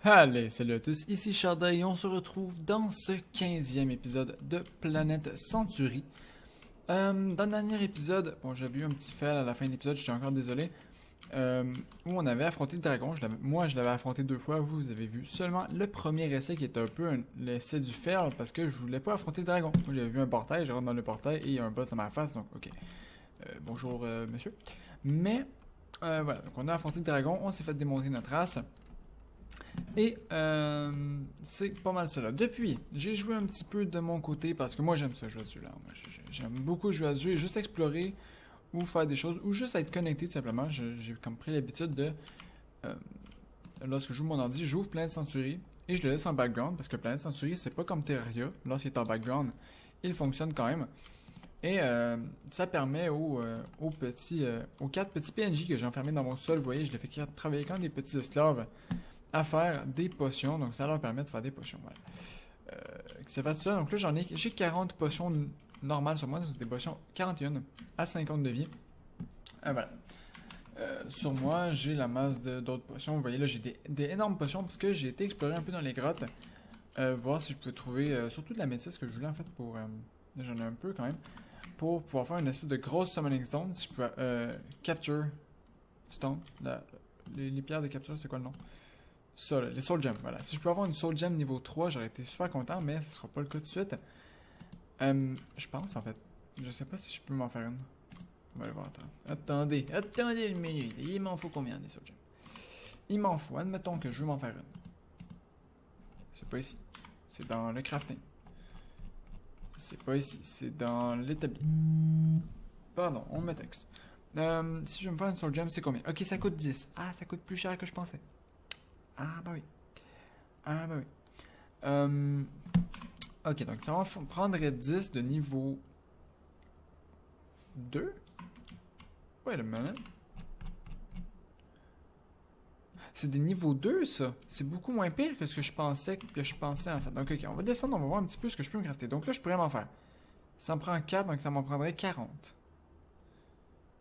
Allez, salut à tous, ici Chardin et on se retrouve dans ce 15e épisode de Planète Century. Dans le dernier épisode, bon j'avais eu un petit fail à la fin de l'épisode, je suis encore désolé, où on avait affronté le dragon. Moi je l'avais affronté 2 fois, vous avez vu seulement le premier essai qui était un peu l'essai du fail parce que je voulais pas affronter le dragon. Moi j'avais vu un portail, je rentre dans le portail et il y a un boss dans ma face, donc ok. Bonjour monsieur. Mais voilà, donc on a affronté le dragon, on s'est fait démontrer notre race. Et c'est pas mal cela. Depuis, j'ai joué un petit peu de mon côté parce que moi j'aime ça jouer à ce jeu-là. J'aime beaucoup jouer à ce jeu et juste explorer ou faire des choses ou juste être connecté tout simplement. J'ai comme pris l'habitude de lorsque je joue mon ordi, j'ouvre Planète Century et je le laisse en background parce que Planète Century c'est pas comme Terraria. Lorsqu'il est en background, il fonctionne quand même. Et ça permet aux 4 petits PNJ que j'ai enfermés dans mon sol, vous voyez, je les fais travailler comme des petits esclaves à faire des potions, donc ça leur permet de faire des potions. Voilà. Ça fait ça, donc là j'ai 40 potions normales sur moi, donc c'est des potions 41 à 50 de vie. Voilà. Sur moi, j'ai la masse d'autres potions. Vous voyez là, j'ai des énormes potions parce que j'ai été explorer un peu dans les grottes, voir si je pouvais trouver surtout de la métisse que je voulais en fait pour. J'en ai un peu quand même. Pour pouvoir faire une espèce de grosse summoning stone, si je pouvais. Capture Stone. Les pierres de capture, c'est quoi le nom? Ça, là, les Soul Gems, voilà. Si je pouvais avoir une Soul Gem niveau 3, j'aurais été super content, mais ce sera pas le cas tout de suite. Je pense, en fait. Je sais pas si je peux m'en faire une. On va aller voir, attendez une minute. Il m'en faut combien des Soul Gems? Il m'en faut, admettons que je veux m'en faire une. C'est pas ici. C'est dans le crafting. C'est pas ici. C'est dans l'établi. Pardon, on me texte. Si je veux me faire une Soul Gem, c'est combien? Ok, ça coûte 10. Ah, ça coûte plus cher que je pensais. Ah bah oui. Ah bah oui. Ok, donc ça va prendrait 10 de niveau 2. Ouais, le minute. C'est des niveaux 2, ça. C'est beaucoup moins pire que ce que je pensais en fait. Donc ok, on va descendre, on va voir un petit peu ce que je peux me crafter. Donc là, je pourrais m'en faire. Ça me prend 4, donc ça m'en prendrait 40.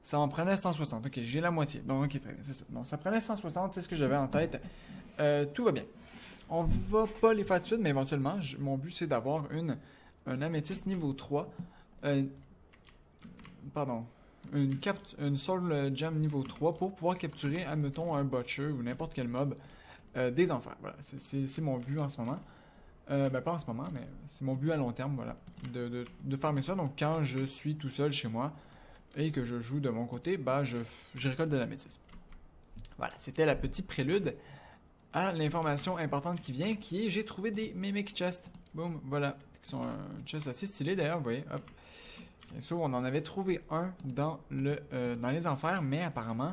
Ça m'en prenait 160. Ok, j'ai la moitié. Donc ok, très bien, c'est ça. Donc ça prenait 160, c'est ce que j'avais en tête. Tout va bien. On va pas les faire tout de suite, mais éventuellement, mon but c'est d'avoir un améthyste niveau 3. Pardon. Une Soul Gem niveau 3 pour pouvoir capturer, admettons, un Butcher ou n'importe quel mob des enfers. Voilà, c'est mon but en ce moment. Ben pas en ce moment, mais c'est mon but à long terme, voilà. De farmer ça. Donc quand je suis tout seul chez moi et que je joue de mon côté, bah je récolte de l'améthyste. Voilà, c'était la petite prélude à l'information importante qui vient, qui est j'ai trouvé des Mimic Chests. Boum, voilà. Qui sont un chest assez stylé d'ailleurs, vous voyez, hop. Bien sûr, on en avait trouvé un dans les enfers, mais apparemment,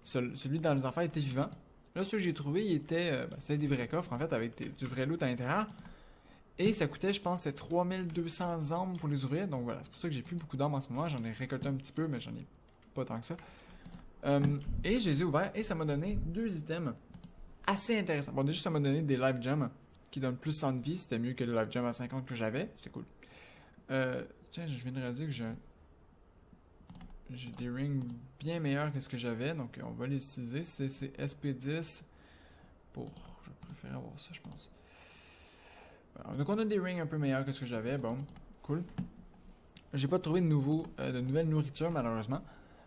celui dans les enfers était vivant. Là, celui que j'ai trouvé, il était. C'est des vrais coffres, en fait, avec du vrai loot à l'intérieur. Et ça coûtait, je pense, c'est 3200 âmes pour les ouvrir. Donc voilà, c'est pour ça que j'ai plus beaucoup d'âmes en ce moment. J'en ai récolté un petit peu, mais j'en ai pas tant que ça. Et je les ai ouverts et ça m'a donné 2 items assez intéressants. Bon, déjà, ça m'a donné des Life Gems qui donnent plus 100 de vie. C'était mieux que les Life Gems à 50 que j'avais. C'était cool. Tiens, je viens de réaliser que j'ai des rings bien meilleurs que ce que j'avais. Donc, on va les utiliser. C'est SP10 pour... Je préfère avoir ça, je pense. Alors, donc, on a des rings un peu meilleurs que ce que j'avais. Bon, cool. J'ai pas trouvé de nouvelle nourriture, malheureusement.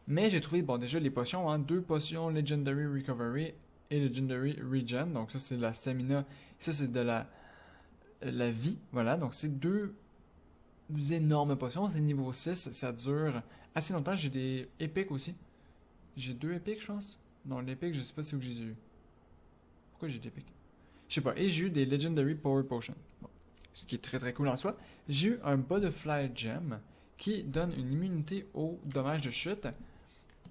Mais j'ai trouvé, bon, déjà les potions, hein, 2 potions Legendary Recovery et Legendary Regen. Donc ça, c'est de la stamina. Ça, c'est de la vie. Voilà, donc c'est 2 énormes potions. C'est niveau 6. Ça dure assez longtemps. J'ai des épiques aussi. J'ai 2 épiques, je pense. Non, l'épique, je sais pas c'est où que j'ai eu. Pourquoi j'ai des épiques? Je sais pas. Et j'ai eu des Legendary Power Potions. Bon. Ce qui est très très cool en soi. J'ai eu un Butterfly Gem qui donne une immunité aux dommages de chute.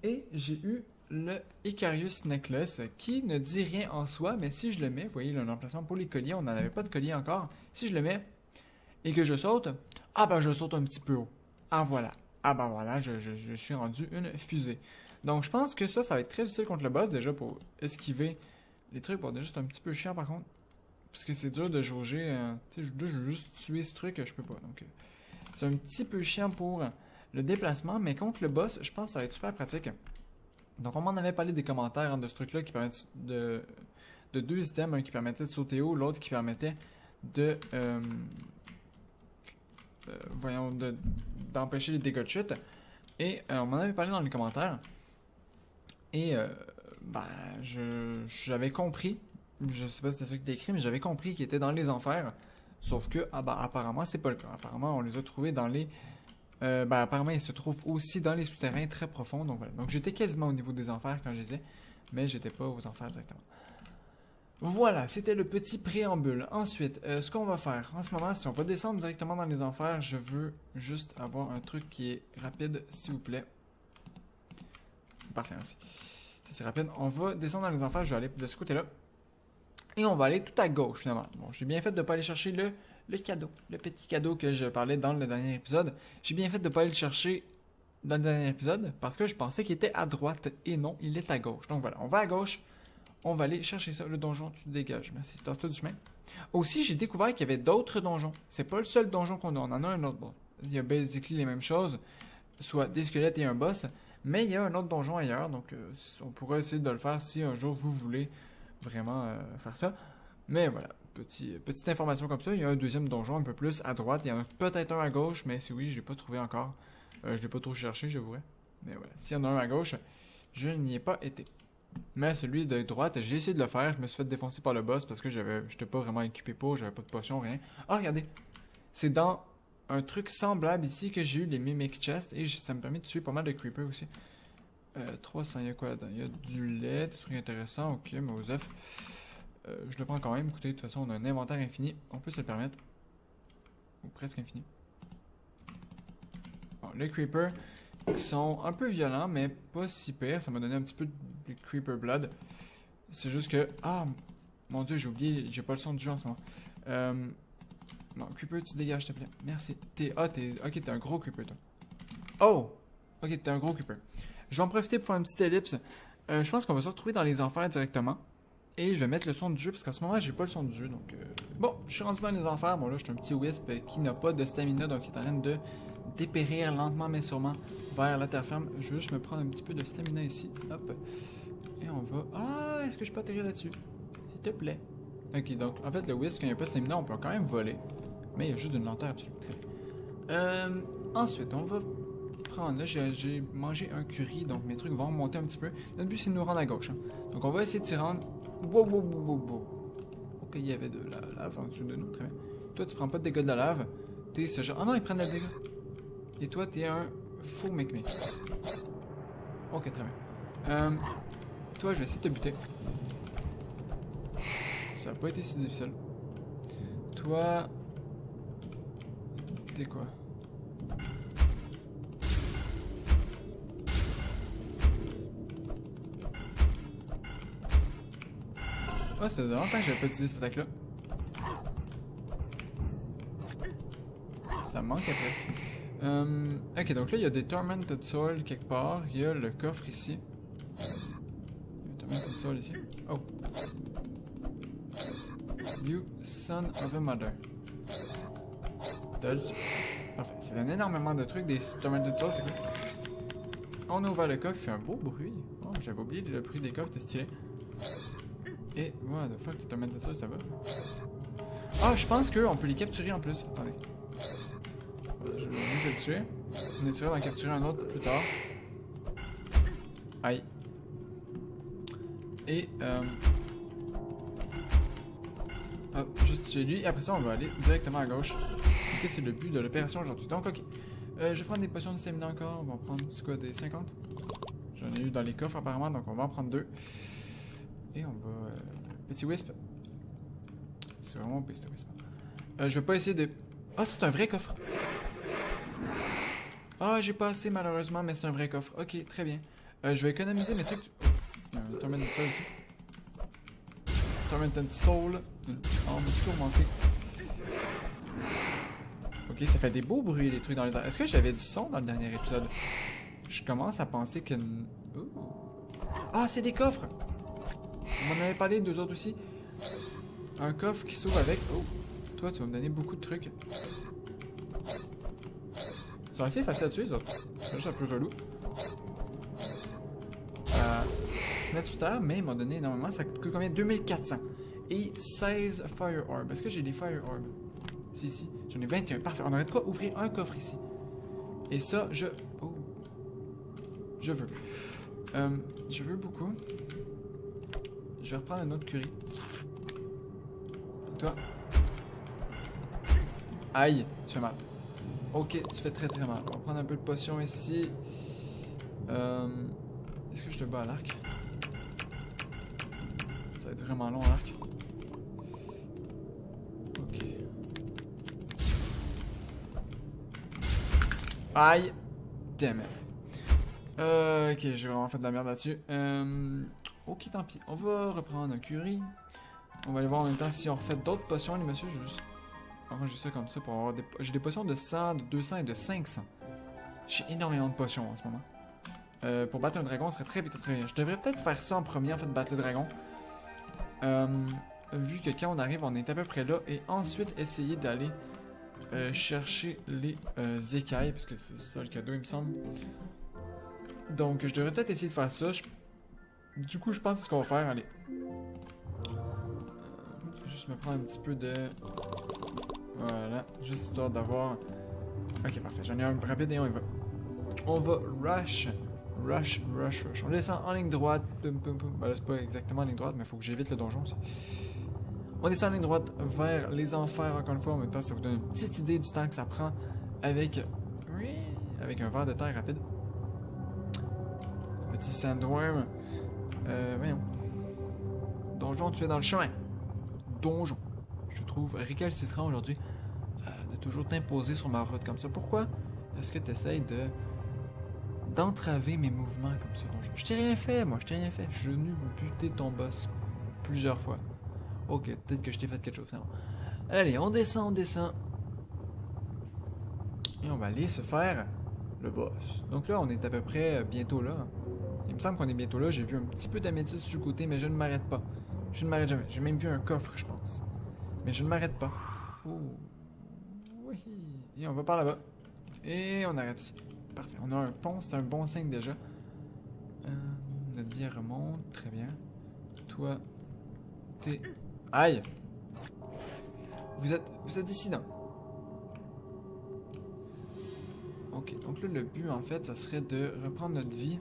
Et j'ai eu le Icarius Necklace qui ne dit rien en soi, mais si je le mets, vous voyez, il y a un emplacement pour les colliers, on n'en avait pas de collier encore. Si je le mets et que je saute, ah ben je saute un petit peu haut. Ah voilà. Ah ben voilà, je suis rendu une fusée. Donc je pense que ça va être très utile contre le boss déjà pour esquiver les trucs. Bon, déjà c'est un petit peu chiant par contre. Parce que c'est dur de jauger. Tu sais, je veux juste tuer ce truc, je peux pas. Donc c'est un petit peu chiant pour le déplacement, mais contre le boss, je pense que ça va être super pratique. Donc on m'en avait parlé des commentaires de ce truc-là qui permet de de 2 items, un qui permettait de sauter haut, l'autre qui permettait de... voyons, d'empêcher les dégâts de chute. Et on m'en avait parlé dans les commentaires. Et ben, j'avais compris, je sais pas si c'était ça qui était écrit, mais j'avais compris qu'ils étaient dans les enfers. Sauf que, apparemment, c'est pas le cas. Apparemment, on les a trouvés dans les... apparemment, ils se trouvent aussi dans les souterrains très profonds. Donc voilà. Donc j'étais quasiment au niveau des enfers quand je les ai, mais j'étais pas aux enfers directement. Voilà, c'était le petit préambule. Ensuite, ce qu'on va faire, en ce moment, si on va descendre directement dans les enfers, je veux juste avoir un truc qui est rapide, s'il vous plaît. Parfait, merci. C'est rapide. On va descendre dans les enfers, je vais aller de ce côté-là. Et on va aller tout à gauche, finalement. Bon, j'ai bien fait de ne pas aller chercher le cadeau. Le petit cadeau que je parlais dans le dernier épisode. J'ai bien fait de ne pas aller le chercher dans le dernier épisode, parce que je pensais qu'il était à droite, et non, il est à gauche. Donc voilà, on va à gauche. On va aller chercher ça, le donjon, tu te dégages. Merci, tasse-toi du chemin. Aussi, j'ai découvert qu'il y avait d'autres donjons. C'est pas le seul donjon qu'on a, on en a un autre. Bon, il y a basically les mêmes choses, soit des squelettes et un boss, mais il y a un autre donjon ailleurs, donc on pourrait essayer de le faire si un jour vous voulez vraiment faire ça. Mais voilà, petite information comme ça, il y a un deuxième donjon un peu plus à droite, il y en a peut-être un à gauche, mais si oui, je l'ai pas trouvé encore. Je l'ai pas trop cherché, j'avouerais. Mais voilà, s'il y en a un à gauche, je n'y ai pas été. Mais celui de droite, j'ai essayé de le faire. Je me suis fait défoncer par le boss parce que j'étais pas vraiment équipé pour, j'avais pas de potion, rien. Ah, regardez. C'est dans un truc semblable ici que j'ai eu les Mimic Chests et ça me permet de tuer pas mal de creepers aussi. 300, il y a quoi là-dedans? Il y a du lait, des trucs intéressants. Ok, mais aux œufs. Je le prends quand même. Écoutez, de toute façon, on a un inventaire infini. On peut se le permettre. Ou presque infini. Bon, les creepers qui sont un peu violents, mais pas si pire. Ça m'a donné un petit peu de creeper blood. C'est juste que... Ah, mon dieu, j'ai oublié. J'ai pas le son du jeu en ce moment. Non, creeper, tu dégages, s'il te plaît. Merci. Ok, t'es un gros creeper, toi. Oh! Ok, t'es un gros creeper. Je vais en profiter pour faire une petite ellipse. Je pense qu'on va se retrouver dans les enfers directement. Et je vais mettre le son du jeu, parce qu'en ce moment, j'ai pas le son du jeu. Donc, bon, je suis rendu dans les enfers. Bon, là, je suis un petit wisp qui n'a pas de stamina, donc il est en train de dépérir lentement mais sûrement vers la terre ferme. Je vais juste me prendre un petit peu de stamina ici. Hop. Et on va... Ah, est-ce que je peux atterrir là-dessus? S'il te plaît. Ok, donc, en fait, le wisp, quand il n'y a pas de stamina, on peut quand même voler. Mais il y a juste une lenteur absolue. Très bien. Ensuite, on va prendre... Là, j'ai mangé un curry, donc mes trucs vont remonter un petit peu. Notre but, c'est de nous rendre à gauche. Hein. Donc, on va essayer de s'y rendre. Wow. Ok, il y avait de la lave en dessous de nous. Très bien. Toi, tu prends pas de dégâts de la lave. T'es ce genre... Ah non, ils prennent des dégâts. Et toi, t'es un faux mec. Ok, très bien. Toi, je vais essayer de te buter. Ça n'a pas été si difficile. Toi... T'es quoi? Ah, ça faisait longtemps que j'avais pas utilisé cette attaque-là. Ça me manquait presque. Ok, donc là, il y a des Tormented Soul quelque part. Il y a le coffre ici. Il y a un Tormented Soul ici. Oh. You son of a mother. Dodge. Parfait. Ça donne énormément de trucs. Des Tormented Soul, c'est cool. On a ouvert le coffre, il fait un beau bruit. Oh, j'avais oublié le bruit des coffres, c'était stylé. Et, what the fuck, les Tormented Soul, ça va? Ah, je pense qu'on peut les capturer en plus. Attendez. Je vais le tuer. On essaiera d'en capturer un autre plus tard. Aïe. Et hop, juste chez lui. Et après ça, on va aller directement à gauche. Ok, c'est le but de l'opération aujourd'hui. Donc, ok. Je vais prendre des potions de stamina encore. On va en prendre, c'est quoi, des 50? J'en ai eu dans les coffres apparemment, donc on va en prendre 2. Et on va... Petit wisp. C'est vraiment petit wisp. Je vais pas essayer de... Ah, c'est un vrai coffre. Ah, j'ai pas assez malheureusement, mais c'est un vrai coffre. Ok, très bien. Je vais économiser mes trucs. Il y a un Tormented Soul ici. Tormented Soul. Une arme tourmentée. Ok, ça fait des beaux bruits les trucs dans les airs. Est-ce que j'avais du son dans le dernier épisode? Je commence à penser que... Oh. Ah, c'est des coffres! On m'en avait parlé, 2 autres aussi. Un coffre qui s'ouvre avec... Oh, toi, tu vas me donner beaucoup de trucs. Ils sont assez faciles à tuer, les autres. C'est juste un peu relou. Se mettre sous terre, mais ils m'ont donné énormément. Ça coûte combien? 2400. et 16 Fire Orb. Est-ce que j'ai des Fire Orb? Si, si. J'en ai 21. Parfait. On aurait de quoi ouvrir un coffre ici. Et ça, je... Oh. Je veux. Je veux beaucoup. Je vais reprendre un autre curry. Et toi? Aïe, tu fais mal. Ok, tu fais très très mal. On va prendre un peu de potion ici. Est-ce que je te bats à l'arc? Ça va être vraiment long à l'arc. Ok. Aïe! Damn it. Ok, j'ai vraiment fait de la merde là-dessus. Ok, tant pis. On va reprendre un curry. On va aller voir en même temps si on refait d'autres potions, les messieurs. Je vais juste arranger ça comme ça pour avoir des... J'ai des potions de 100, de 200 et de 500. J'ai énormément de potions en ce moment. Pour battre un dragon, ce serait très bien. Je devrais peut-être faire ça en premier, en fait, battre le dragon. Vu que quand on arrive, on est à peu près là. Et ensuite, essayer d'aller chercher les écailles. Parce que c'est ça le cadeau, il me semble. Donc, je devrais peut-être essayer de faire ça. Du coup, je pense que c'est ce qu'on va faire. Allez. Juste me prendre un petit peu de... Voilà. Juste histoire d'avoir... Ok, parfait. J'en ai un rapide et on y va. On va rush. On descend en ligne droite. Ben là, c'est pas exactement en ligne droite, mais il faut que j'évite le donjon aussi. On descend en ligne droite vers les enfers, encore une fois. En même temps, ça vous donne une petite idée du temps que ça prend avec un verre de terre rapide. Petit sandworm. Voyons. Donjon, tu es dans le chemin. Donjon. Je trouve récalcitrant aujourd'hui de toujours t'imposer sur ma route comme ça. Pourquoi est-ce que tu essayes d'entraver mes mouvements comme ça, donjon? Je t'ai rien fait, moi. Je t'ai rien fait. Je suis venu buter ton boss plusieurs fois. Ok, peut-être que je t'ai fait quelque chose. Non. Allez, on descend. Et on va aller se faire le boss. Donc là, on est à peu près bientôt là. Il me semble qu'on est bientôt là. J'ai vu un petit peu d'améthyste sur le côté, mais je ne m'arrête pas. Je ne m'arrête jamais. J'ai même vu un coffre, je pense. Mais je ne m'arrête pas. Oh. Oui. Et on va par là-bas. Et on arrête ici. Parfait. On a un pont. C'est un bon signe déjà. Notre vie remonte. Très bien. Toi, t'es... Aïe! Vous êtes dissident. Ok. Donc là, le but, en fait, ça serait de reprendre notre vie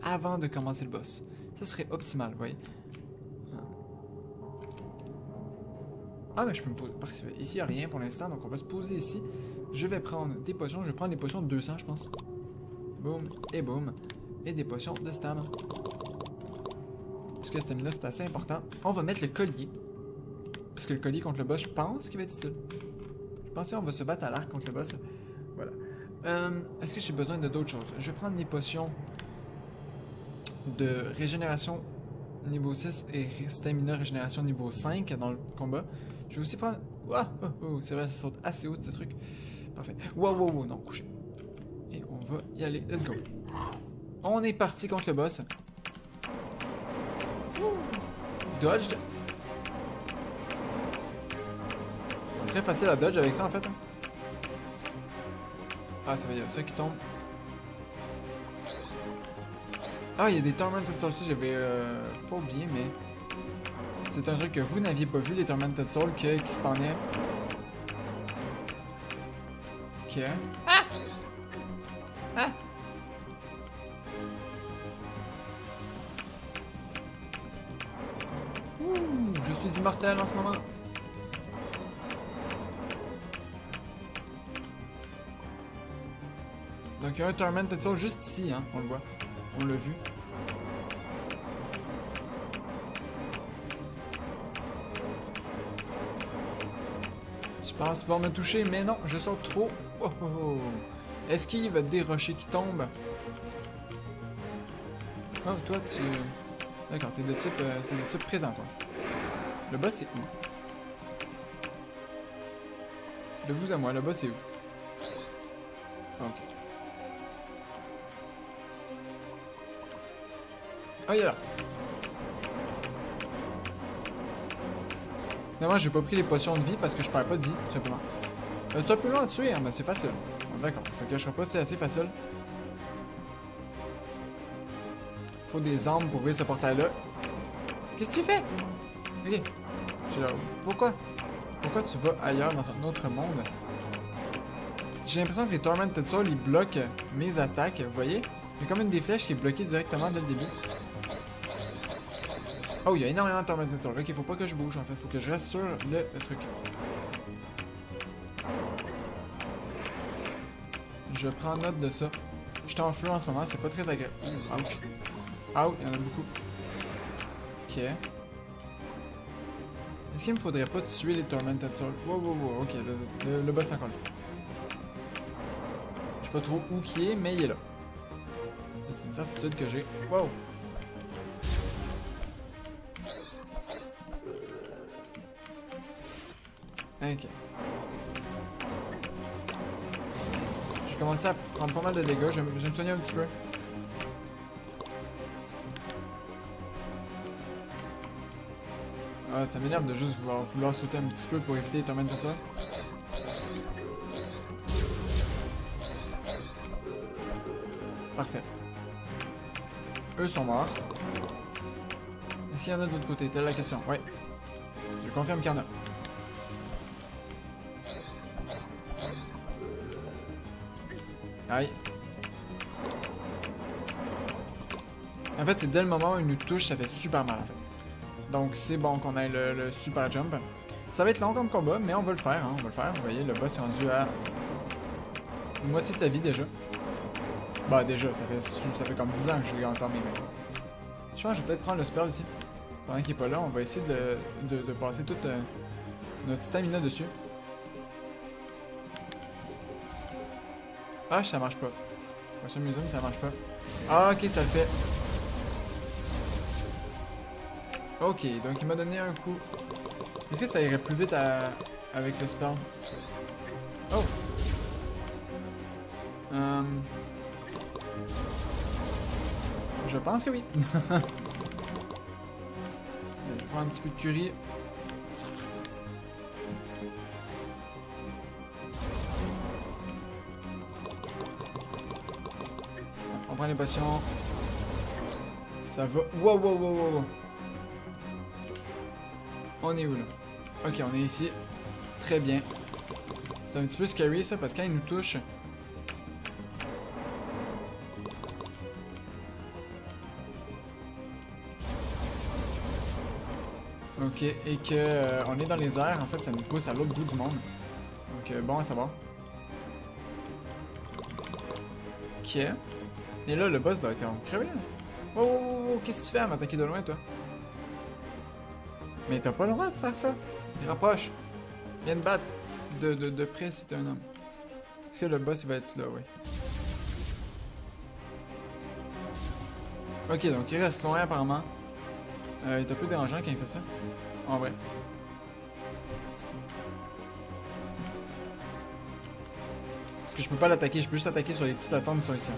avant de commencer le boss. Ça serait optimal, vous voyez. Ah, mais je peux me poser. Parfait. Ici, il n'y a rien pour l'instant, donc on va se poser ici. Je vais prendre des potions. Je vais prendre des potions de 200, je pense. Boum et boum. Et des potions de stam. Parce que stamina, c'est assez important. On va mettre le collier. Parce que le collier contre le boss, je pense qu'il va être utile. Je pense qu'on va se battre à l'arc contre le boss. Voilà. Est-ce que j'ai besoin de d'autres choses? Je vais prendre des potions de régénération niveau 6 et stamina régénération niveau 5 dans le combat. Je vais aussi prendre... Oh, c'est vrai, ça saute assez haut ce truc. Parfait. Wow, non, couché. Et on va y aller. Let's go. On est parti contre le boss. Dodge. Très facile à dodge avec ça en fait. Ah, ça va, il y a ça qui tombe. Ah, il y a des Tormented Souls aussi, j'avais pas oublié, mais c'est un truc que vous n'aviez pas vu, les Tormented Souls qui spawnaient. Ok. Ah! Ouh, je suis immortel en ce moment. Donc il y a un Tormented Soul juste ici, hein, on le voit. On l'a vu. Je pense pouvoir me toucher, mais non, je saute trop. Oh. Esquive des rochers qui tombent. Oh, toi, tu... D'accord, t'es de type présent, toi. Le boss, c'est où? De vous à moi, le boss, c'est où? Ok. Ah, il est là. Finalement, j'ai pas pris les potions de vie parce que je perds pas de vie, tout simplement. C'est un peu long à tuer, hein, mais c'est facile. Bon, d'accord, ça ne cachera pas, c'est assez facile. Faut des armes pour ouvrir ce portail-là. Qu'est-ce que tu fais? Ok. J'ai là, pourquoi? Pourquoi tu vas ailleurs dans un autre monde? J'ai l'impression que les Tormented Souls, ils bloquent mes attaques, vous voyez? Il y a comme une des flèches qui est bloquée directement dès le début. Oh, il y a énormément de Tormented Souls. Ok, faut pas que je bouge en fait, faut que je reste sur le truc. Je prends note de ça. Je suis en feu en ce moment, c'est pas très agréable. Ouch. Ouch, il y en a beaucoup. Ok. Est-ce qu'il me faudrait pas tuer les Tormented Souls? Wow, wow, wow, ok, le boss est encore là. Je sais pas trop où qui est, mais il est là. C'est une certitude que j'ai. Wow! Ok. J'ai commencé à prendre pas mal de dégâts, je vais me soigner un petit peu. Ah, ça m'énerve de juste vouloir sauter un petit peu pour éviter les torments de ça. Parfait. Eux sont morts. Est-ce qu'il y en a de l'autre côté? Telle la question. Ouais. Je confirme qu'il y en a. Aïe. En fait, c'est dès le moment où il nous touche, ça fait super mal en fait. Donc c'est bon qu'on ait le super jump. Ça va être long comme combat, mais on va le faire, hein, on va le faire. Vous voyez, le boss est rendu à moitié de sa vie déjà. Bah déjà, ça fait comme 10 ans que je l'ai entamé. Je pense que je vais peut-être prendre le spell ici. Pendant qu'il est pas là, on va essayer de passer toute notre stamina dessus. Ah, ça marche pas. Potion Museum, ça marche pas. Ah, ok, ça le fait. Ok, donc il m'a donné un coup. Est-ce que ça irait plus vite avec le spell? Oh! Je pense que oui. Je prends un petit peu de curry. On prend les potions. Ça va. Wow, wow, wow, wow, wow. On est où là? Ok, on est ici. Très bien. C'est un petit peu scary ça parce que quand il nous touche. Ok, et que on est dans les airs, en fait ça nous pousse à l'autre bout du monde. Donc bon à savoir. Ok. Et là le boss doit être crevé là. Oh, oh, oh, oh, qu'est-ce que tu fais à m'attaquer de loin toi? Mais t'as pas le droit de faire ça. Rapproche. Viens te battre de près si t'es un homme. Est-ce que le boss il va être là, oui. Ok, donc il reste loin apparemment. Il est un peu dérangeant quand il fait ça. En vrai. Parce que je peux pas l'attaquer, je peux juste attaquer sur les petites plateformes qui sont ici.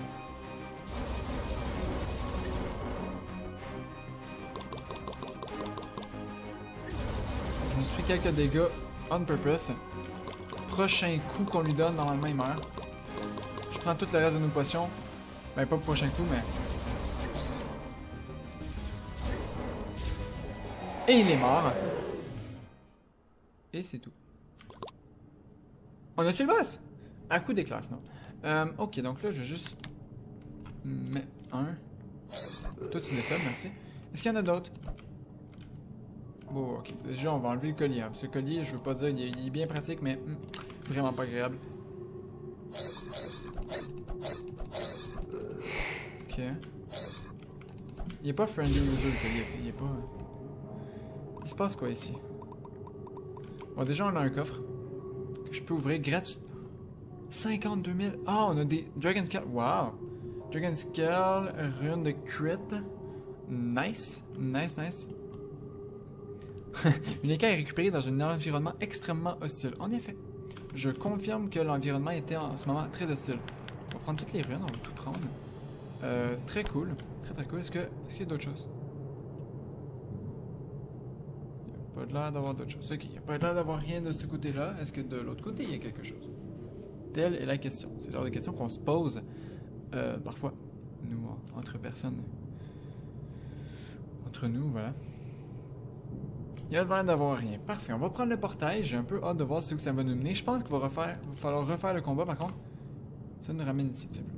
Je me suis pris quelques dégâts on purpose. Prochain coup qu'on lui donne, normalement il meurt. Je prends tout le reste de nos potions. Ben pas le prochain coup, mais... Et il est mort. Et c'est tout. On a tué le boss? À coup d'éclair, non. Ok, donc là, je vais juste... mettre un. Toi, tu décèdes, merci. Est-ce qu'il y en a d'autres? Bon, ok. Déjà, on va enlever le collier. Hein. Ce collier, je veux pas dire, il est bien pratique, mais vraiment pas agréable. Ok. Il est pas friendly user, le collier, tu sais. Il est pas... Il se passe quoi ici? Bon, déjà, on a un coffre que je peux ouvrir gratuitement. 52 000. Ah, on a des Dragon Scale. Wow! Dragon Scale, rune de crit. Nice. Nice, nice. Une écaille est récupérée dans un environnement extrêmement hostile. En effet, je confirme que l'environnement était en ce moment très hostile. On va prendre toutes les runes, on va tout prendre. Très cool. Très très cool. Est-ce qu'il y a d'autres choses? Il n'y a pas l'air d'avoir d'autres choses. Ok, il n'y a pas l'air d'avoir rien de ce côté-là. Est-ce que de l'autre côté, il y a quelque chose? Telle est la question. C'est le genre de question qu'on se pose parfois, nous, entre personnes. Entre nous, voilà. Il y a l'air d'avoir rien. Parfait, on va prendre le portail. J'ai un peu hâte de voir où ça va nous mener. Je pense qu'il va falloir refaire le combat par contre. Ça nous ramène ici, c'est bon.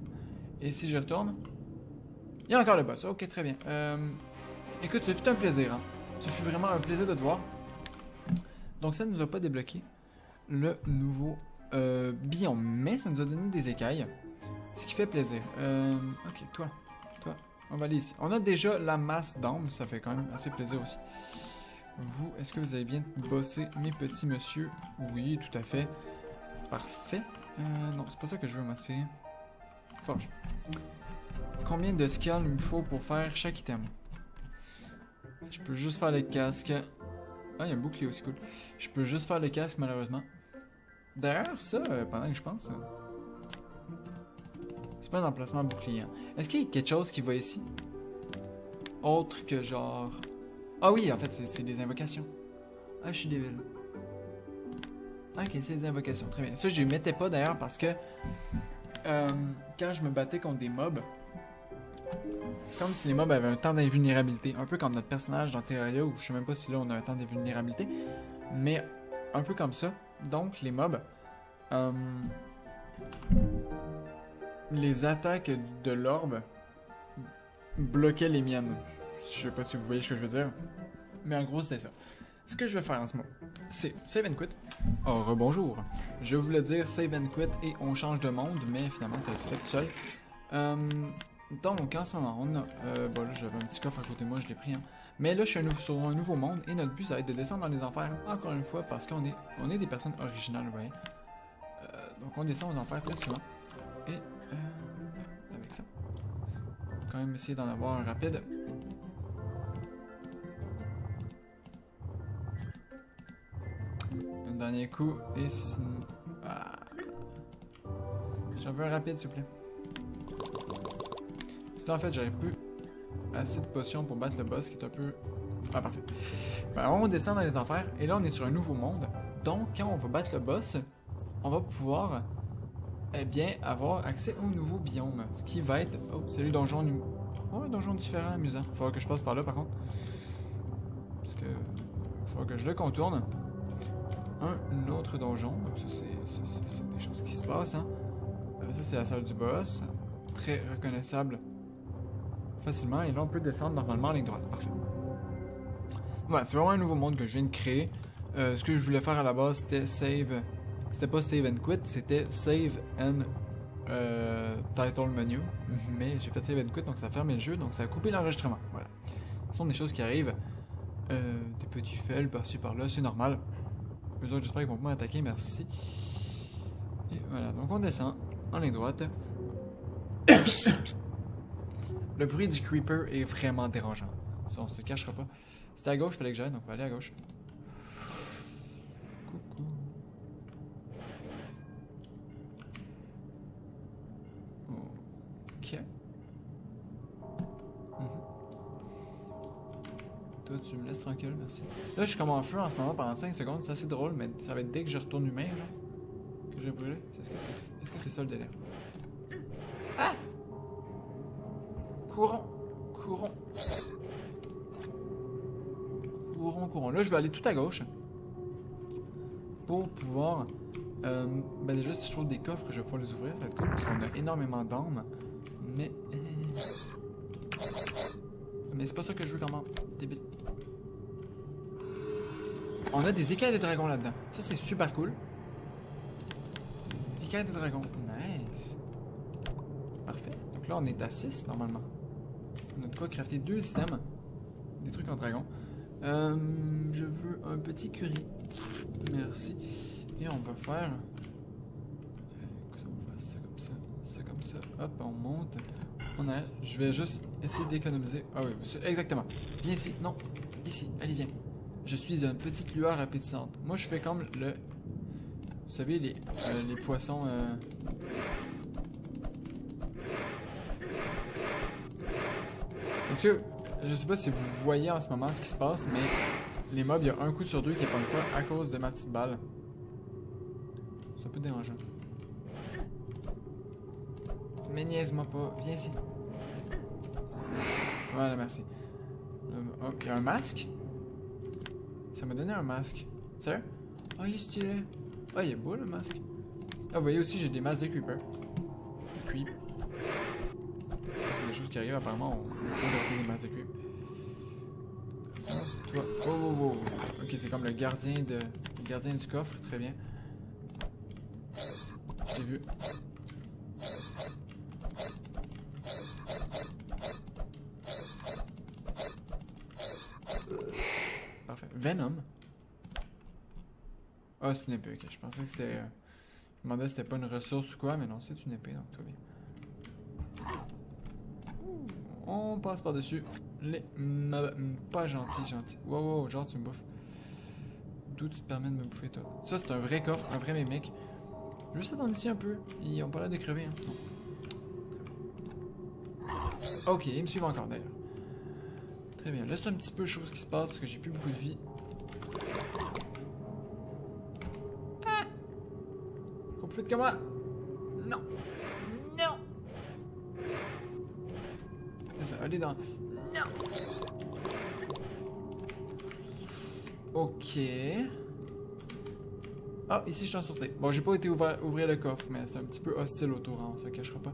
Et si je retourne? Il y a encore le boss. Ok, très bien. Écoute, ça fut un plaisir. Hein. Ça fut vraiment un plaisir de te voir. Donc ça ne nous a pas débloqué le nouveau biome, mais ça nous a donné des écailles. Ce qui fait plaisir. Ok, toi, on va aller ici. On a déjà la masse d'âme, ça fait quand même assez plaisir aussi. Vous, est-ce que vous avez bien bossé mes petits monsieur? Oui, tout à fait. Parfait. Non, c'est pas ça que je veux, moi, c'est... Forge. Combien de scales il me faut pour faire chaque item? Je peux juste faire les casques. Ah, il y a un bouclier aussi, cool. Je peux juste faire les casques, malheureusement. D'ailleurs, ça, pendant que je pense... c'est pas un emplacement bouclier. Hein. Est-ce qu'il y a quelque chose qui va ici? Autre que genre... Ah oui, en fait, c'est des invocations. Ah, je suis débile. Ok, c'est des invocations, très bien. Ça, je les mettais pas d'ailleurs parce que... quand je me battais contre des mobs... C'est comme si les mobs avaient un temps d'invulnérabilité. Un peu comme notre personnage dans Terraria, où je sais même pas si là on a un temps d'invulnérabilité. Mais un peu comme ça. Donc, les mobs... les attaques de l'orbe bloquaient les miennes. Je sais pas si vous voyez ce que je veux dire. Mais en gros, c'était ça. Ce que je vais faire en ce moment, c'est save and quit. Oh, rebonjour. Je voulais dire save and quit et on change de monde, mais finalement, ça s'est fait tout seul. Donc, en ce moment, on a... bon, là, j'avais un petit coffre à côté de moi, je l'ai pris. Hein. Mais là, je suis sur un nouveau monde et notre but, ça va être de descendre dans les enfers, encore une fois, parce qu'on est des personnes originales, vous voyez. Donc, on descend aux enfers très souvent. Et... avec ça. On va quand même essayer d'en avoir un rapide. Un dernier coup et ah. J'en veux un rapide s'il vous plaît. Sinon en fait j'aurais plus assez de potions pour battre le boss qui est un peu... Ah parfait. Ben, on descend dans les enfers et là on est sur un nouveau monde. Donc quand on va battre le boss, on va pouvoir bien avoir accès au nouveau biome. Ce qui va être... Oh, c'est le donjon... Oh, un donjon différent, amusant. Il faudra que je passe par là par contre. Parce que... il faudra que je le contourne. Un autre donjon. Donc ça c'est des choses qui se passent. Hein. Ça c'est la salle du boss. Très reconnaissable facilement. Et là on peut descendre normalement en ligne droite. Parfait. Voilà, c'est vraiment un nouveau monde que je viens de créer. Ce que je voulais faire à la base c'était save... C'était pas save and quit, c'était save and title menu. Mais j'ai fait save and quit donc ça a fermé le jeu. Donc ça a coupé l'enregistrement. Voilà. Ce sont des choses qui arrivent. Des petits fails par-ci par-là, c'est normal. Eux autres, j'espère qu'ils vont pas m'attaquer, merci. Et voilà, donc on descend en ligne droite. Le bruit du creeper est vraiment dérangeant. Ça, on se cachera pas. C'était à gauche, fallait que j'aille, donc on va aller à gauche. Coucou. Ok. Toi, tu me laisses tranquille, merci. Là, je suis comme en feu en ce moment pendant 5 secondes. C'est assez drôle, mais ça va être dès que je retourne humain, genre, que je vais brûler. Est-ce que c'est ça le délire? Ah! Courons! Courons! Courons, courons. Là, je vais aller tout à gauche. Pour pouvoir... ben déjà, si je trouve des coffres, je vais pouvoir les ouvrir. Ça va être cool, parce qu'on a énormément d'armes. Mais... mais c'est pas ça que je veux quand même. Débile. On a des écailles de dragon là-dedans. Ça, c'est super cool. Écailles de dragon. Nice. Parfait. Donc là, on est à 6 normalement. On a de quoi crafter 2 systèmes. Des trucs en dragon. Je veux un petit curry. Merci. Et on va faire... écoute, on va faire ça comme ça. Ça comme ça. Hop, on monte. Je vais juste essayer d'économiser. Ah oui, exactement. Viens ici. Non. Ici. Allez, viens. Je suis une petite lueur appétissante. Moi, je fais comme le... Vous savez, les poissons... Est-ce que... Je sais pas si vous voyez en ce moment ce qui se passe, mais... Les mobs, il y a un coup sur 2 qui ne pognent pas à cause de ma petite balle. C'est un peu dérangeant. Mais niaise-moi pas. Viens ici. Voilà, merci. Oh, il y a un masque? Ça m'a donné un masque. Sérieux? Ah, il est stylé. Ah, il est beau le masque. Ah, vous voyez aussi, j'ai des masques de creeper. Creep. C'est des choses qui arrivent apparemment. On peut garder des masques de creep. Toi. Oh, oh, oh. Ok, c'est comme le gardien du coffre. Très bien. J'ai vu. Parfait. Venom. Ah, c'est une épée, ok. Je pensais que c'était... Je me demandais si c'était pas une ressource ou quoi, mais non, c'est une épée, donc tout va bien. On passe par-dessus. Les... Pas gentil, gentil. Wow, wow, genre tu me bouffes. D'où tu te permets de me bouffer, toi? Ça, c'est un vrai coffre, un vrai mimic. Juste attendre ici un peu. Ils ont pas l'air de crever, hein. Ok, ils me suivent encore, d'ailleurs. Très bien. Là, c'est un petit peu chaud ce qui se passe, parce que j'ai plus beaucoup de vie. Faites comme moi. Non. Non. C'est ça, allez dans... Non. Ok. Ah, ici je suis en sûreté. Bon, j'ai pas été ouvrir le coffre, mais c'est un petit peu hostile autour, hein, on se cachera pas.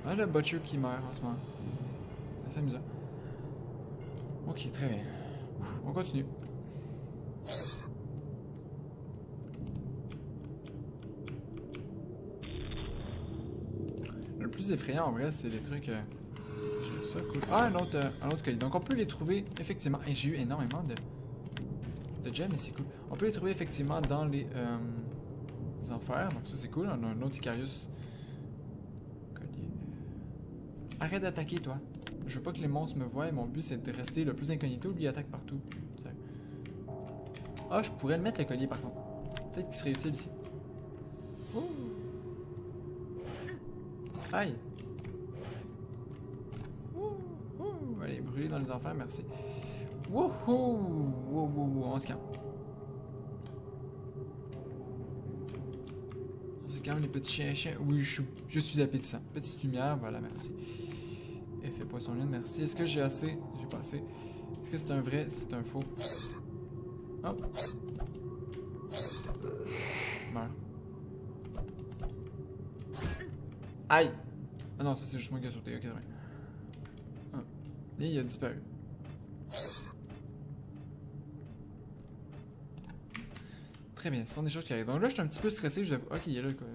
Ah, le butcher qui meurt en ce moment. C'est amusant. Ok, très bien. On continue. Le plus effrayant en vrai, c'est les trucs. J'ai ça, cool. Ah, un autre colis. Donc on peut les trouver effectivement. Et j'ai eu énormément de gemmes, et c'est cool. On peut les trouver effectivement dans les enfers. Donc ça c'est cool. On a un autre Icarius collier. Arrête d'attaquer, toi. Je veux pas que les monstres me voient. Mon but c'est de rester le plus incognito. Lui il attaque partout. Ah, je pourrais le mettre le collier par contre. Peut-être qu'il serait utile ici. Oh. Aïe! Allez, brûler dans les enfers, merci. Wouhou! Wow, on se calme. On se calme, les petits chiens. Oui, je suis appétissant. Petite lumière, voilà, merci. Effet poisson lune, merci. Est-ce que j'ai assez? J'ai pas assez. Est-ce que c'est un vrai? C'est un faux? Oh! Meurs. Aïe! Ah non, ça c'est juste moi qui ai sauté, ok, très bien. Ah. Et il a disparu. Très bien, ce sont des choses qui arrivent. Donc là, je suis un petit peu stressé, je l'avoue. Ok, il est là le coffre.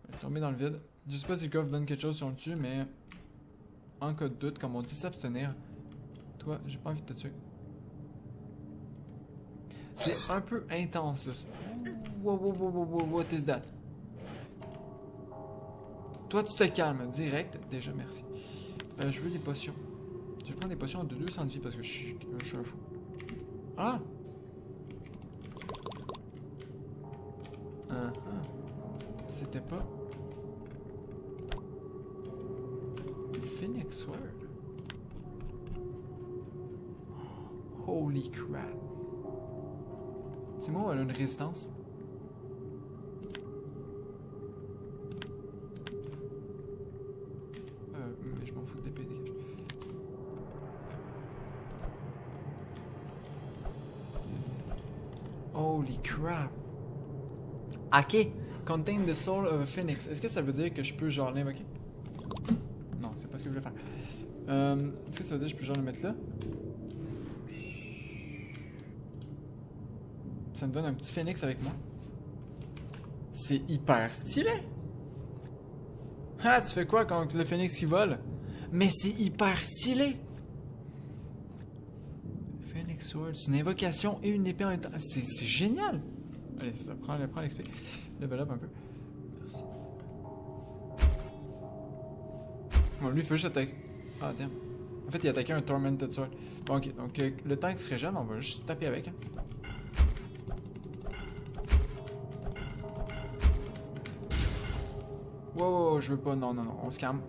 Il est tombé dans le vide. Je sais pas si le coffre donne quelque chose si on le tue, mais en cas de doute, comme on dit, s'abstenir. Toi, j'ai pas envie de te tuer. C'est un peu intense là. What is that? Toi, tu te calmes direct. Déjà, merci. Je veux des potions. Je vais prendre des potions de 200 de vie parce que je suis un fou. Ah! C'était pas... Phoenix Sword. Holy crap. C'est moi, elle a une résistance. Mais je m'en fous de l'épée, dégage. Holy crap. Ok. Contain the soul of a phoenix. Est-ce que ça veut dire que je peux genre l'invoquer? Non, c'est pas ce que je voulais faire. Est-ce que ça veut dire que je peux genre le mettre là? Ça me donne un petit phoenix avec moi. C'est hyper stylé. Ah, tu fais quoi quand le phoenix qui vole? Mais c'est hyper stylé. Phoenix Sword, c'est une invocation et une épée en même temps. C'est génial. Allez, c'est ça, prends l'XP. Level up un peu. Merci. Bon, lui, il faut juste attaquer. Ah, damn. En fait, il attaquait un Tormented Sword. Bon, ok, donc le temps qu'il se régène, on va juste taper avec. Hein. Wow, je veux pas. Non, on se calme.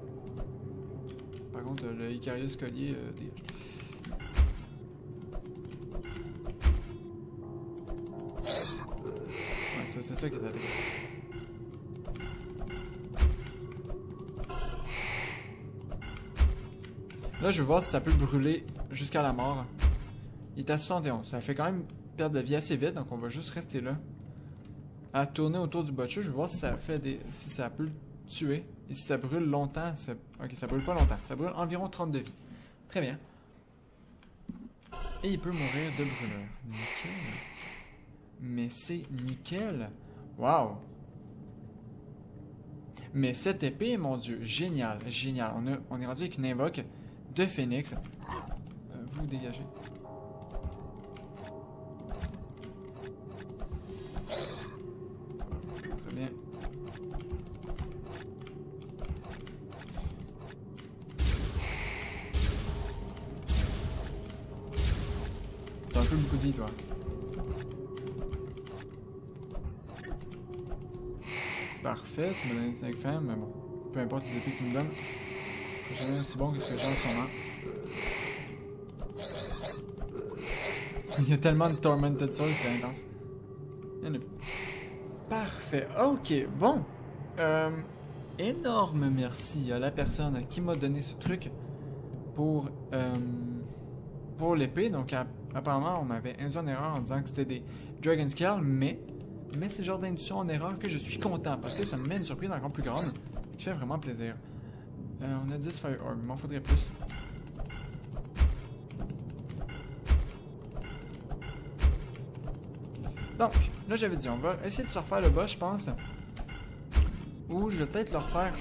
Par contre, le Icarius collier. Ouais, c'est ça qui est attaqué. Là, je vais voir si ça peut brûler jusqu'à la mort. Il est à 71. Ça fait quand même perdre de vie assez vite, donc on va juste rester là. À tourner autour du butcher, je vais voir si ça fait des. Si ça peut le tuer. Et si ça brûle longtemps, ok, ça brûle pas longtemps. Ça brûle environ 30 de vie. Très bien. Et il peut mourir de brûlure. Nickel. Mais c'est nickel. Wow. Mais cette épée, mon dieu, génial, génial. On est rendu avec une invoque de Phoenix. Vous dégagez. Très bien. T'as un peu beaucoup de vie, toi. Parfait, tu m'as donné 5 femmes, mais bon, peu importe les épées que tu me donnes, c'est jamais aussi bon que ce que j'ai en ce moment. Il y a tellement de Tormented Souls, c'est intense. Il y en a plus. Parfait, ok, bon. Énorme merci à la personne qui m'a donné ce truc pour l'épée. Donc, apparemment, on m'avait induit en erreur en disant que c'était des Dragon Scale, mais c'est le genre d'induction en erreur que je suis content parce que ça me met une surprise encore plus grande qui fait vraiment plaisir. On a 10 Fire Orb, il m'en faudrait plus. Donc, là j'avais dit, on va essayer de se refaire le boss, je pense. Ou je vais peut-être le refaire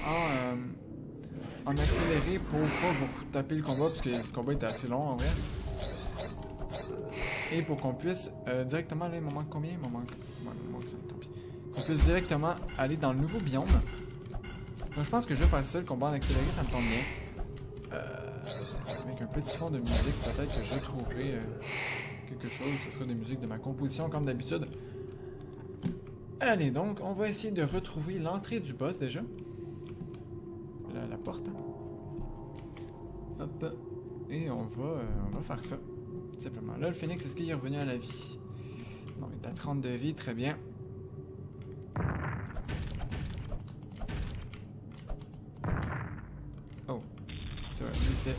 en accéléré pour pas vous taper le combat, parce que le combat était assez long en vrai. Et pour qu'on puisse directement, là il me manque combien? Il me manque 5, tant pis. Qu'on puisse directement aller dans le nouveau biome. Donc je pense que je vais faire ça, le combat en accéléré, ça me tombe bien. Avec un petit fond de musique, peut-être que je trouverai quelque chose. Ce sera des musiques de ma composition comme d'habitude. Allez donc, on va essayer de retrouver l'entrée du boss déjà. La porte. Hop. Et on va faire ça. Simplement. Là, le phénix, est-ce qu'il est revenu à la vie? Non, il est à 30 de vie, très bien. Oh. C'est vrai, il était...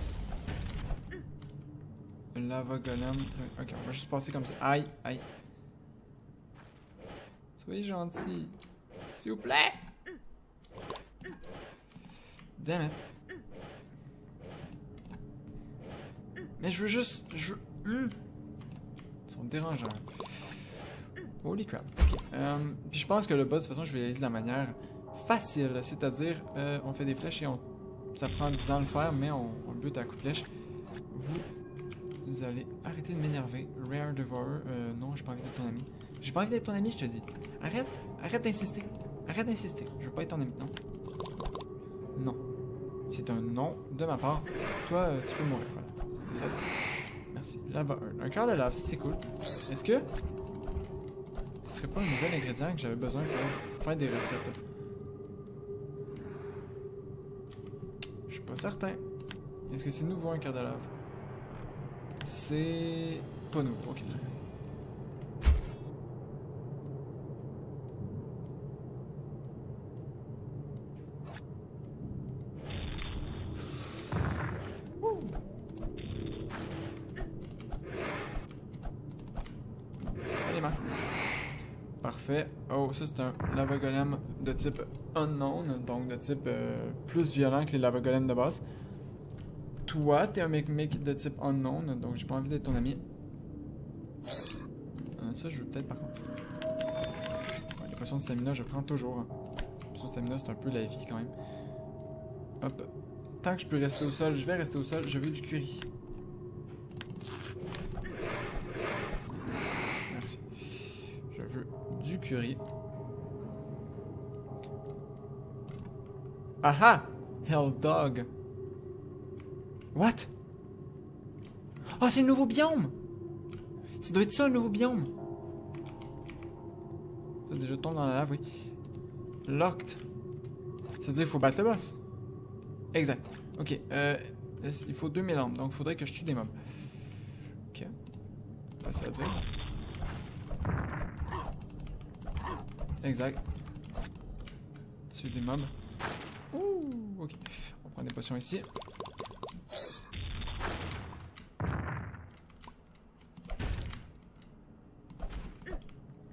Lava golem. Ok, on va juste passer comme ça. Aïe, aïe. Soyez gentil. S'il vous plaît. Damn it. Mais je veux juste... Ils sont dérangeants. Holy crap. Ok. Puis je pense que le boss, de toute façon, je vais y aller de la manière facile. C'est-à-dire, on fait des flèches et ça prend 10 ans à le faire, mais on le bute à coup de flèche. Vous allez arrêter de m'énerver. Rare Devourer. Non, j'ai pas envie d'être ton ami. J'ai pas envie d'être ton ami, je te dis. Arrête d'insister. Arrête d'insister. Je veux pas être ton ami, non. Non. C'est un non de ma part. Toi, tu peux mourir, voilà. C'est ça. Merci. Lava 1. Un cœur de lave, c'est cool. Est-ce que... ce serait pas un nouvel ingrédient que j'avais besoin pour faire des recettes? Je suis pas certain. Est-ce que c'est nouveau un cœur de lave? C'est... pas nouveau. Ok, très bien. Parfait. Oh, ça c'est un lava golem de type unknown, donc de type plus violent que les lava golems de base. Toi, t'es un mec de type unknown, donc j'ai pas envie d'être ton ami. Ça, je veux peut-être par contre. Ouais, les potions de stamina, je prends toujours. Hein. Les potions de stamina, c'est un peu la vie quand même. Hop. Tant que je peux rester au sol, je vais rester au sol. Je veux du curry. Merci. Je veux du curry. Aha! Hell Dog. What? Oh, c'est le nouveau biome! Ça doit être ça, le nouveau biome. Ça déjà tombe dans la lave, oui. Locked. C'est-à-dire qu'il faut battre le boss. Exact. Ok. Il faut 2000 armes, donc il faudrait que je tue des mobs. Ok. Facile à dire. Exact. Tuer des mobs. Ouh, ok. On prend des potions ici.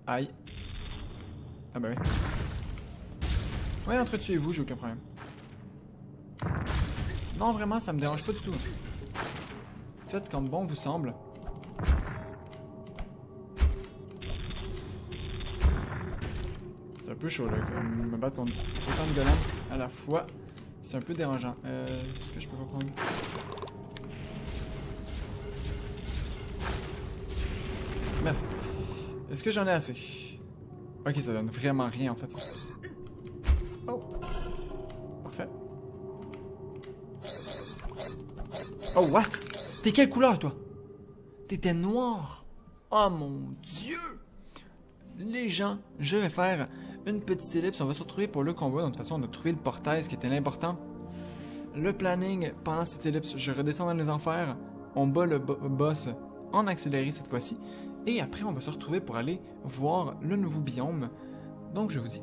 Aïe. Ah bah oui. Ouais, entretuez-vous, j'ai aucun problème. Non, vraiment, ça me dérange pas du tout. Faites comme bon vous semble. C'est un peu chaud, là, comme me battre contre autant de golems à la fois. C'est un peu dérangeant. Est-ce que je peux pas prendre... Merci. Est-ce que j'en ai assez? Ok, ça donne vraiment rien, en fait. Oh. Parfait. Oh, what? T'es quelle couleur, toi? T'étais noir. Oh, mon Dieu! Les gens, je vais faire une petite ellipse. On va se retrouver pour le combat. De toute façon, on a trouvé le portail, ce qui était l'important. Le planning, pendant cette ellipse, je redescends dans les enfers. On bat le boss en accéléré cette fois-ci. Et après, on va se retrouver pour aller voir le nouveau biome. Donc, je vous dis...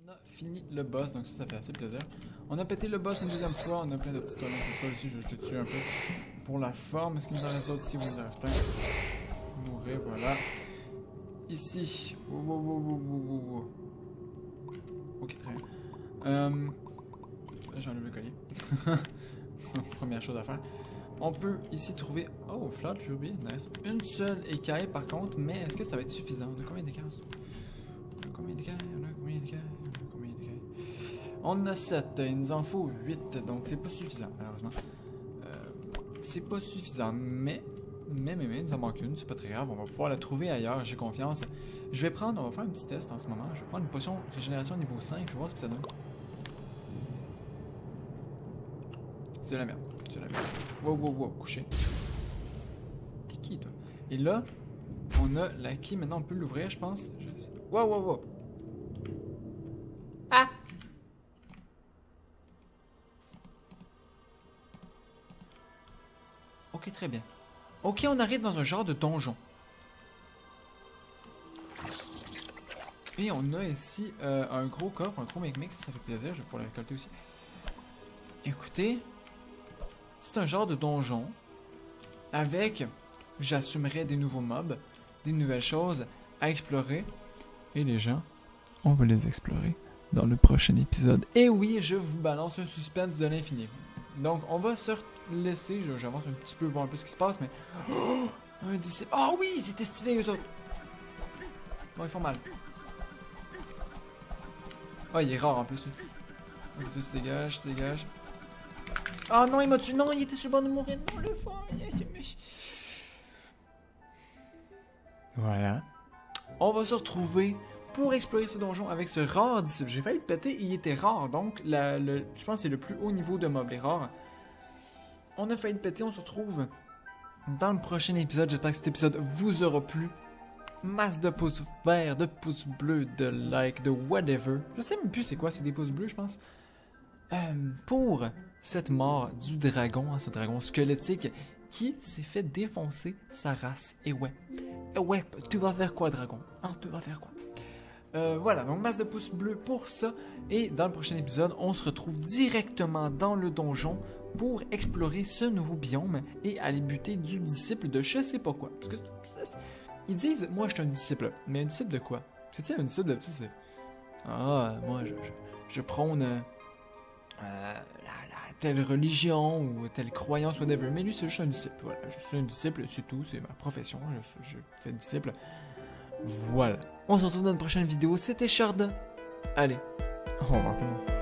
On a fini le boss, donc ça fait assez plaisir. On a pété le boss une deuxième fois, on a plein de petits tonneaux comme ça aussi, je te tue un peu pour la forme. Est-ce qu'il nous en reste d'autres ici? Oui, il en reste plein. Mourir, voilà. Ici. Wow. Ok, très bien. J'enlève le collier. Première chose à faire. On peut ici trouver... Oh, flotte, j'ai oublié, nice. Une seule écaille par contre, mais est-ce que ça va être suffisant? On a combien d'écailles? On a combien d'écailles? On a 7, il nous en faut 8, donc c'est pas suffisant, malheureusement. C'est pas suffisant, mais il nous en manque une, c'est pas très grave, on va pouvoir la trouver ailleurs, j'ai confiance. On va faire un petit test en ce moment, je vais prendre une potion régénération niveau 5, je vais voir ce que ça donne. C'est la merde, Wow, couché. T'es qui, toi? Et là, on a la clé, maintenant on peut l'ouvrir, je pense. Wow. Ah! Ok, très bien. Ok, on arrive dans un genre de donjon. Et on a ici un gros coffre, un gros mix, ça fait plaisir, je vais pouvoir le récolter aussi. Écoutez, c'est un genre de donjon avec, j'assumerais, des nouveaux mobs, des nouvelles choses à explorer. Et les gens, on va les explorer dans le prochain épisode. Et oui, je vous balance un suspense de l'infini. Donc, on va se laisser, j'avance un petit peu, voir un peu ce qui se passe, mais... Oh, un disciple... Oh oui, c'était stylé, eux autres. Bon, ils font mal. Oh, il est rare en plus, lui. Ok, tu te dégages. Oh non, il m'a tué. Non, il était sur le bord de mourir. Non, le fort. Voilà. On va se retrouver pour explorer ce donjon avec ce rare disciple. J'ai failli le péter, il était rare, donc je pense que c'est le plus haut niveau de mob, les rares. On a failli le péter, on se retrouve dans le prochain épisode. J'espère que cet épisode vous aura plu. Masse de pouces verts, de pouces bleus, de likes, de whatever. Je sais même plus c'est quoi, c'est des pouces bleus, je pense. Pour cette mort du dragon, ce dragon squelettique qui s'est fait défoncer sa race. Et ouais, tu vas faire quoi, dragon? Hein, tu vas faire quoi? Voilà, donc masse de pouces bleus pour ça. Et dans le prochain épisode, on se retrouve directement dans le donjon pour explorer ce nouveau biome et aller buter du disciple de je sais pas quoi. Parce que ils disent, moi je suis un disciple, mais un disciple de quoi? C'est-tu un disciple de... Ah, moi je prône telle religion ou telle croyance, whatever. Mais lui, c'est juste un disciple. Voilà, je suis un disciple, c'est tout, c'est ma profession. Je fais disciple. Voilà. On se retrouve dans une prochaine vidéo. C'était Sharda. Allez, au revoir tout le monde.